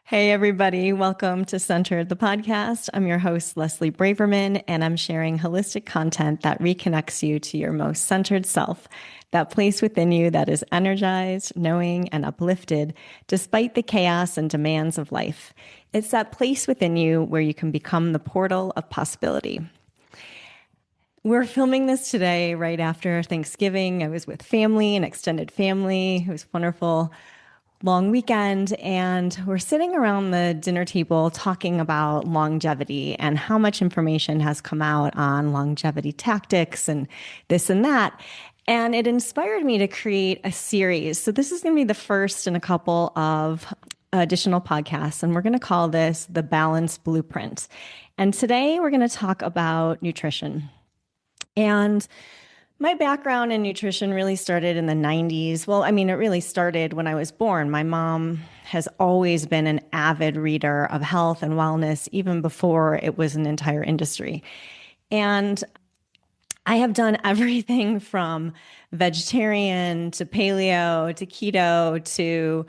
Hey, everybody. Welcome to Centered, the podcast. I'm your host, Leslie Braverman, and I'm sharing holistic content that reconnects you to your most centered self, that place within you that is energized, knowing, and uplifted despite the chaos and demands of life. It's that place within you where you can become the portal of possibility. We're filming this today right after Thanksgiving. I was with family and extended family. It was wonderful long weekend, and we're sitting around the dinner table talking about longevity and how much information has come out on longevity tactics and this and that. And it inspired me to create a series. So this is going to be the first in a couple of additional podcasts, and we're going to call this the Balance Blueprint. And today we're going to talk about nutrition. And my background in nutrition really started in the 90s. Well, I mean, it really started when I was born. My mom has always been an avid reader of health and wellness, even before it was an entire industry. And I have done everything from vegetarian to paleo to keto to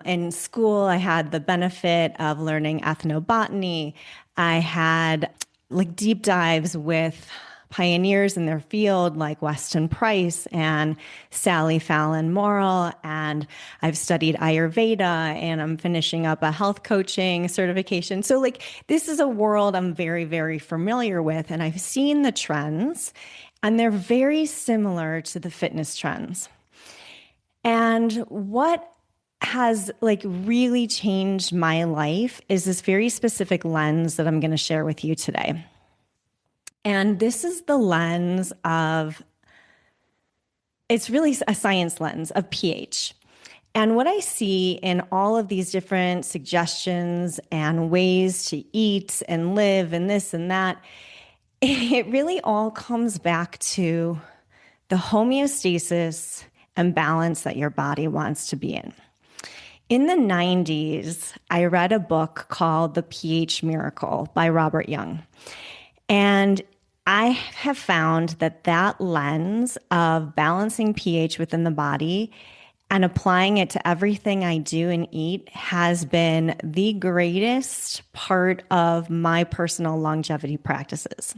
in school, I had the benefit of learning ethnobotany. I had like deep dives with pioneers in their field like Weston Price and Sally Fallon Morrill. And I've studied Ayurveda and I'm finishing up a health coaching certification. So like this is a world I'm very, very familiar with. And I've seen the trends and they're very similar to the fitness trends. And what has like really changed my life is this very specific lens that I'm going to share with you today. And this is the lens of, it's really a science lens of pH. And what I see in all of these different suggestions and ways to eat and live and this and that, it really all comes back to the homeostasis and balance that your body wants to be in. In the 90s, I read a book called The pH Miracle by Robert Young. And I have found that that lens of balancing pH within the body and applying it to everything I do and eat has been the greatest part of my personal longevity practices.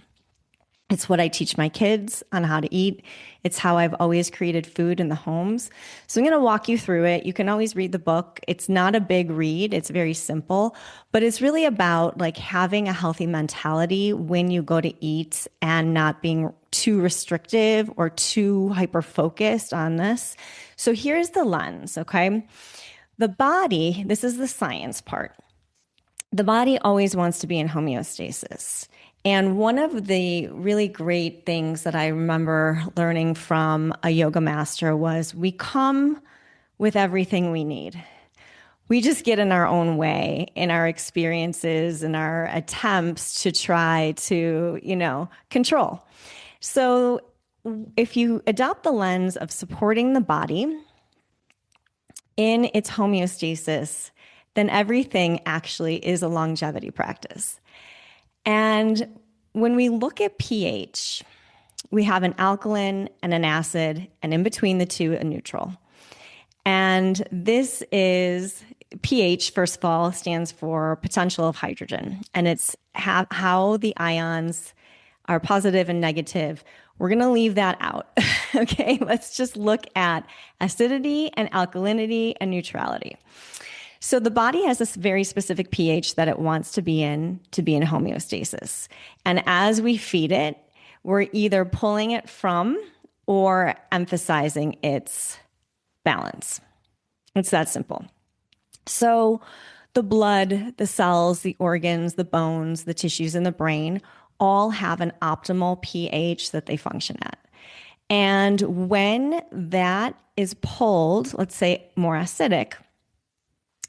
It's what I teach my kids on how to eat. It's how I've always created food in the homes. So I'm going to walk you through it. You can always read the book. It's not a big read. It's very simple, but it's really about like having a healthy mentality when you go to eat and not being too restrictive or too hyper focused on this. So here's the lens, okay? The body, this is the science part. The body always wants to be in homeostasis. And one of the really great things that I remember learning from a yoga master was we come with everything we need. We just get in our own way in our experiences and our attempts to try to, control. So if you adopt the lens of supporting the body in its homeostasis, then everything actually is a longevity practice. And when we look at pH, we have an alkaline and an acid, and in between the two, a neutral. And this is pH, first of all, stands for potential of hydrogen. And it's how the ions are positive and negative. We're going to leave that out. Okay, let's just look at acidity and alkalinity and neutrality. So the body has this very specific pH that it wants to be in homeostasis. And as we feed it, we're either pulling it from or emphasizing its balance. It's that simple. So the blood, the cells, the organs, the bones, the tissues in the brain all have an optimal pH that they function at. And when that is pulled, let's say more acidic,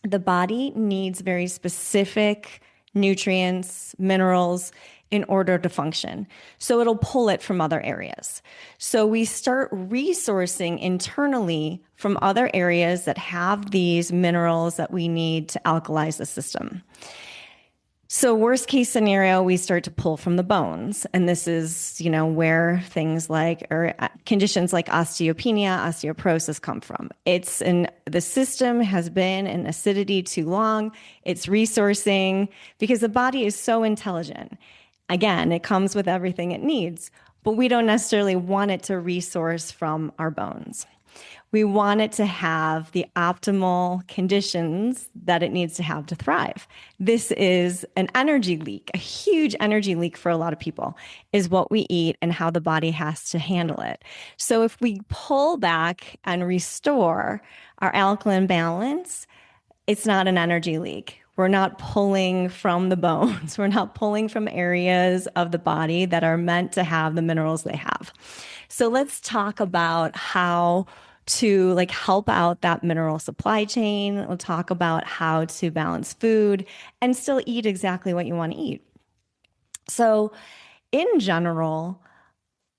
the body needs very specific nutrients, minerals in order to function. So it'll pull it from other areas. So we start resourcing internally from other areas that have these minerals that we need to alkalize the system. So worst case scenario, we start to pull from the bones. And this is, where things like, or conditions like osteopenia, osteoporosis come from. The system has been in acidity too long. It's resourcing because the body is so intelligent. Again, it comes with everything it needs, but we don't necessarily want it to resource from our bones. We want it to have the optimal conditions that it needs to have to thrive. This is an energy leak, a huge energy leak for a lot of people, is what we eat and how the body has to handle it. So if we pull back and restore our alkaline balance, it's not an energy leak. We're not pulling from the bones. We're not pulling from areas of the body that are meant to have the minerals they have. So let's talk about how to help out that mineral supply chain. We'll talk about how to balance food and still eat exactly what you want to eat. So in general,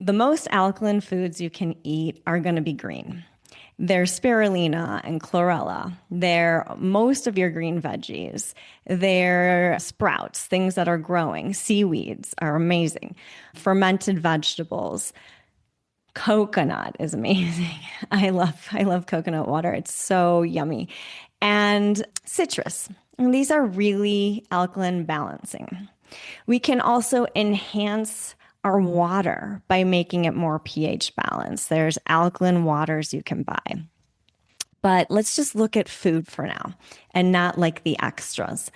the most alkaline foods you can eat are going to be green. They're spirulina and chlorella. They're most of your green veggies. They're sprouts, things that are growing. Seaweeds are amazing. Fermented vegetables. Coconut is amazing. I love coconut water. It's so yummy. And citrus. And these are really alkaline balancing. We can also enhance our water by making it more pH balanced. There's alkaline waters you can buy. But let's just look at food for now and not like the extras.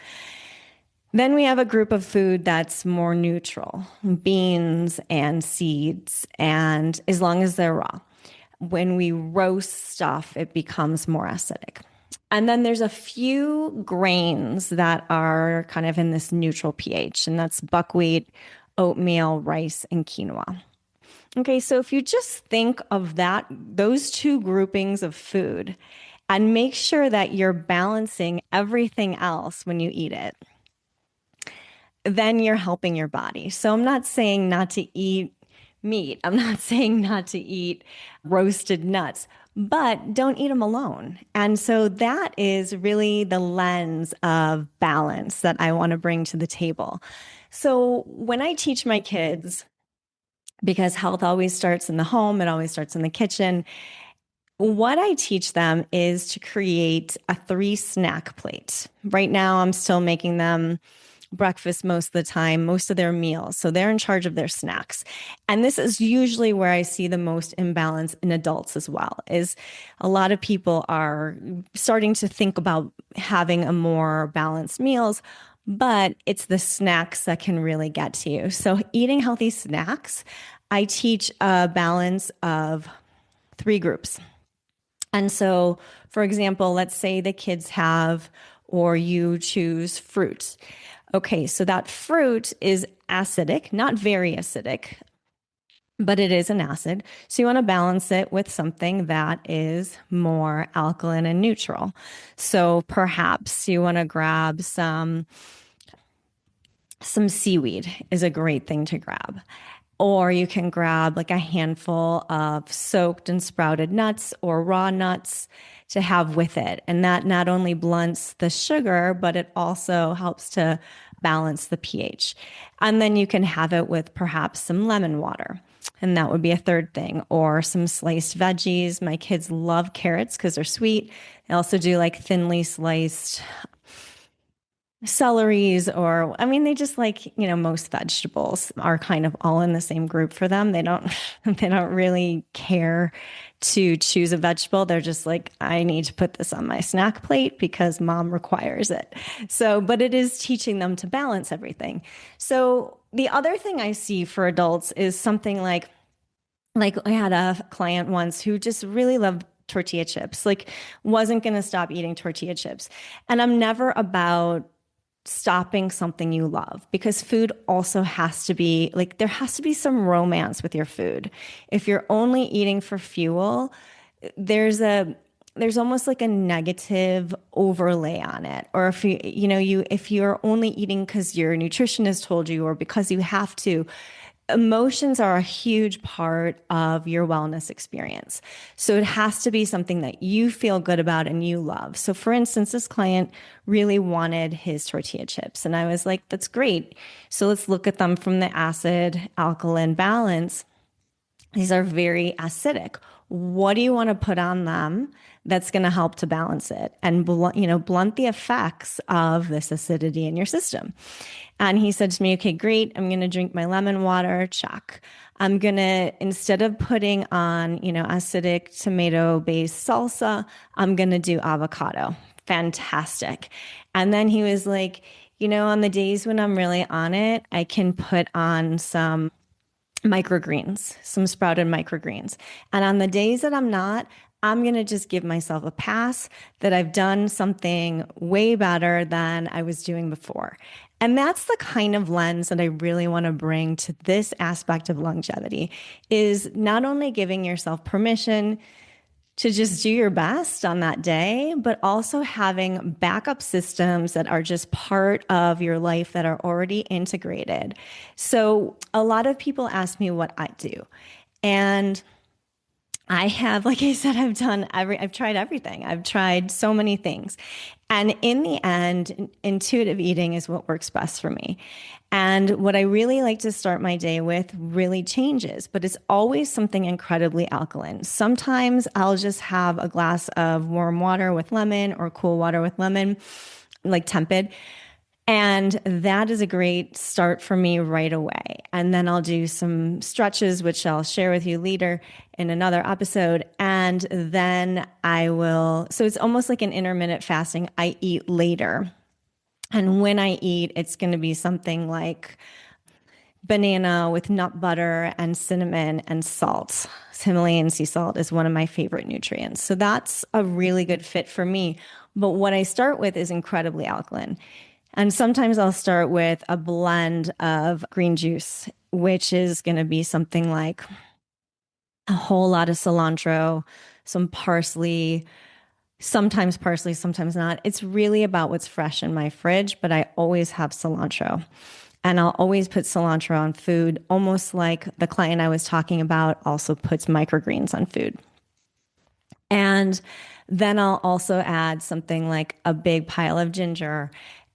Then we have a group of food that's more neutral, beans and seeds, and as long as they're raw. When we roast stuff, it becomes more acidic. And then there's a few grains that are kind of in this neutral pH, and that's buckwheat, oatmeal, rice, and quinoa. Okay, so if you just think of those two groupings of food, and make sure that you're balancing everything else when you eat it, then you're helping your body. So I'm not saying not to eat meat. I'm not saying not to eat roasted nuts, but don't eat them alone. And so that is really the lens of balance that I want to bring to the table. So when I teach my kids, because health always starts in the home, it always starts in the kitchen, what I teach them is to create a 3-snack plate. Right now, I'm still making them breakfast most of the time, most of their meals. So they're in charge of their snacks. And this is usually where I see the most imbalance in adults as well, is a lot of people are starting to think about having a more balanced meals, but it's the snacks that can really get to you. So eating healthy snacks, I teach a balance of 3 groups. And so, for example, let's say the kids have, or you choose fruit. Okay, so that fruit is acidic, not very acidic, but it is an acid. So you want to balance it with something that is more alkaline and neutral. So perhaps you want to grab some seaweed is a great thing to grab. Or you can grab like a handful of soaked and sprouted nuts or raw nuts to have with it. And that not only blunts the sugar, but it also helps to balance the pH. And then you can have it with perhaps some lemon water. And that would be a third thing. Or some sliced veggies. My kids love carrots because they're sweet. They also do like thinly sliced celeries, or they just most vegetables are kind of all in the same group for them. They don't they don't really care to choose a vegetable. They're just like, I need to put this on my snack plate because mom requires it. So, but it is teaching them to balance everything. So the other thing I see for adults is something like I had a client once who just really loved tortilla chips, wasn't going to stop eating tortilla chips. And I'm never about stopping something you love, because food also has to be there has to be some romance with your food. If you're only eating for fuel, there's almost like a negative overlay on it. Or if you're only eating because your nutritionist told you or because you have to, Emotions are a huge part of your wellness experience. So it has to be something that you feel good about and you love. So, for instance, this client really wanted his tortilla chips. And I was like, that's great. So let's look at them from the acid alkaline balance. These are very acidic. What do you want to put on them that's going to help to balance it and blunt the effects of this acidity in your system? And he said to me, "Okay, great. I'm going to drink my lemon water. Check. I'm going to, instead of putting on, acidic tomato based salsa, I'm going to do avocado." Fantastic. And then he was like, on the days when I'm really on it, I can put on some microgreens, some sprouted microgreens. And on the days that I'm not, I'm going to just give myself a pass that I've done something way better than I was doing before. And that's the kind of lens that I really want to bring to this aspect of longevity is not only giving yourself permission to just do your best on that day, but also having backup systems that are just part of your life that are already integrated. So, a lot of people ask me what I do. And I have, like I said, I've tried everything. I've tried so many things. And in the end, intuitive eating is what works best for me. And what I really like to start my day with really changes, but it's always something incredibly alkaline. Sometimes I'll just have a glass of warm water with lemon or cool water with lemon, like tepid. And that is a great start for me right away. And then I'll do some stretches, which I'll share with you later in another episode. And then so it's almost like an intermittent fasting. I eat later. And when I eat, it's going to be something like banana with nut butter and cinnamon and salt. Himalayan sea salt is one of my favorite nutrients. So that's a really good fit for me. But what I start with is incredibly alkaline. And sometimes I'll start with a blend of green juice, which is going to be something like a whole lot of cilantro, some parsley, sometimes not. It's really about what's fresh in my fridge, but I always have cilantro. And I'll always put cilantro on food, almost like the client I was talking about also puts microgreens on food. And then I'll also add something like a big pile of ginger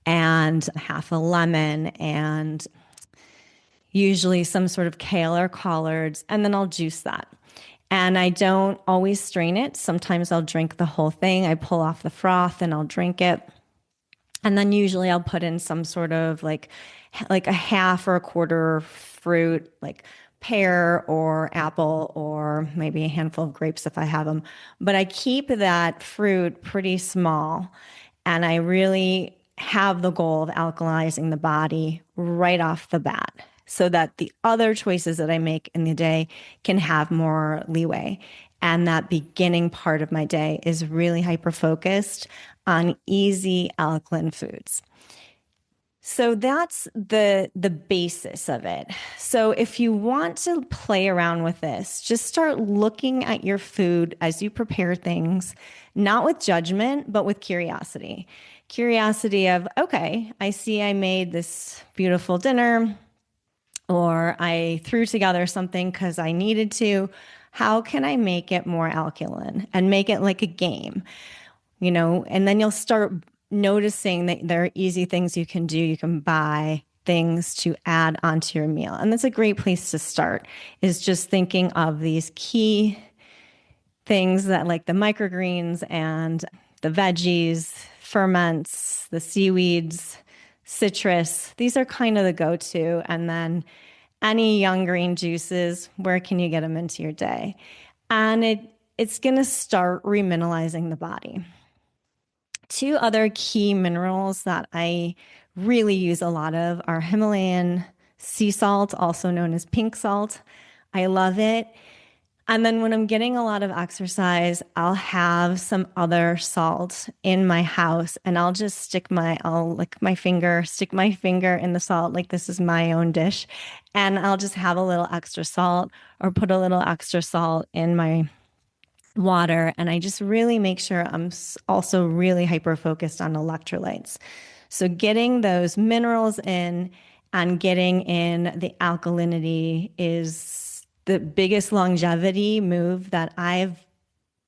and half a lemon and usually some sort of kale or collards, and then I'll juice that. And I don't always strain it. Sometimes I'll drink the whole thing. I pull off the froth and I'll drink it. And then usually I'll put in some sort of like a half or a quarter fruit, like pear or apple or maybe a handful of grapes if I have them. But I keep that fruit pretty small and I really have the goal of alkalizing the body right off the bat so that the other choices that I make in the day can have more leeway. And that beginning part of my day is really hyper focused on easy alkaline foods. So that's the basis of it. So if you want to play around with this, just start looking at your food as you prepare things, not with judgment, but with curiosity. Curiosity of, okay, I see I made this beautiful dinner or I threw together something because I needed to. How can I make it more alkaline and make it like a game? And then you'll start noticing that there are easy things you can do. You can buy things to add onto your meal. And that's a great place to start is just thinking of these key things that like the microgreens and the veggies, ferments, the seaweeds, citrus. These are kind of the go-to. And then any young green juices, where can you get them into your day? And it's going to start remineralizing the body. Two other key minerals that I really use a lot of are Himalayan sea salt, also known as pink salt. I love it. And then when I'm getting a lot of exercise, I'll have some other salt in my house and I'll lick my finger, stick my finger in the salt like this is my own dish. And I'll just have a little extra salt or put a little extra salt in my water. And I just really make sure I'm also really hyper focused on electrolytes. So getting those minerals in And getting in the alkalinity is the biggest longevity move that I've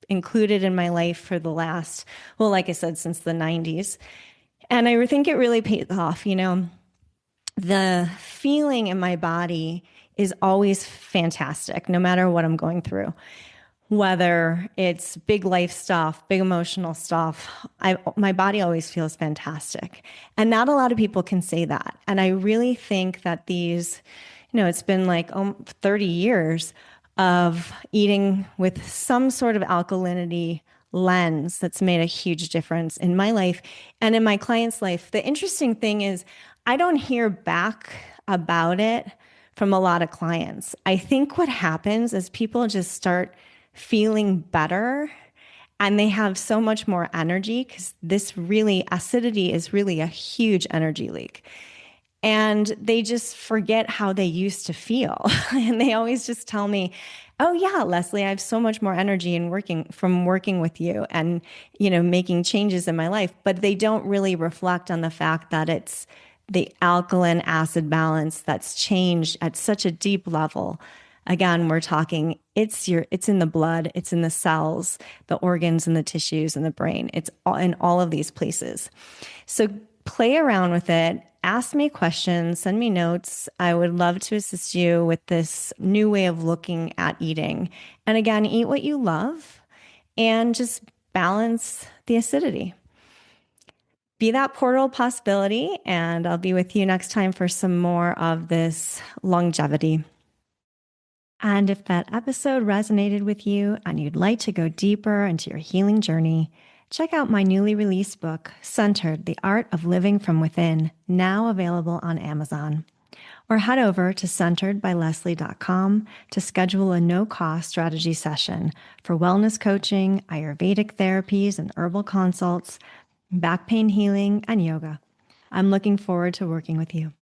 included in my life for the last, well, like I said, since the 90s. And I think it really pays off. The feeling in my body is always fantastic, no matter what I'm going through. Whether it's big life stuff, big emotional stuff, my body always feels fantastic. And not a lot of people can say that. And I really think that it's been like 30 years of eating with some sort of alkalinity lens that's made a huge difference in my life and in my clients' life. The interesting thing is, I don't hear back about it from a lot of clients. I think what happens is people just start feeling better and they have so much more energy because acidity is really a huge energy leak. And they just forget how they used to feel. And they always just tell me, "Oh yeah, Leslie, I have so much more energy in working with you and, making changes in my life." But they don't really reflect on the fact that it's the alkaline acid balance that's changed at such a deep level. Again, we're talking it's in the blood, it's in the cells, the organs and the tissues and the brain. It's all in all of these places. So play around with it. Ask me questions, send me notes. I would love to assist you with this new way of looking at eating. And again, eat what you love and just balance the acidity. Be that portal possibility, and I'll be with you next time for some more of this longevity. And if that episode resonated with you and you'd like to go deeper into your healing journey, check out my newly released book, Centered: The Art of Living from Within, now available on Amazon. Or head over to centeredbyleslie.com to schedule a no-cost strategy session for wellness coaching, Ayurvedic therapies and herbal consults, back pain healing, and yoga. I'm looking forward to working with you.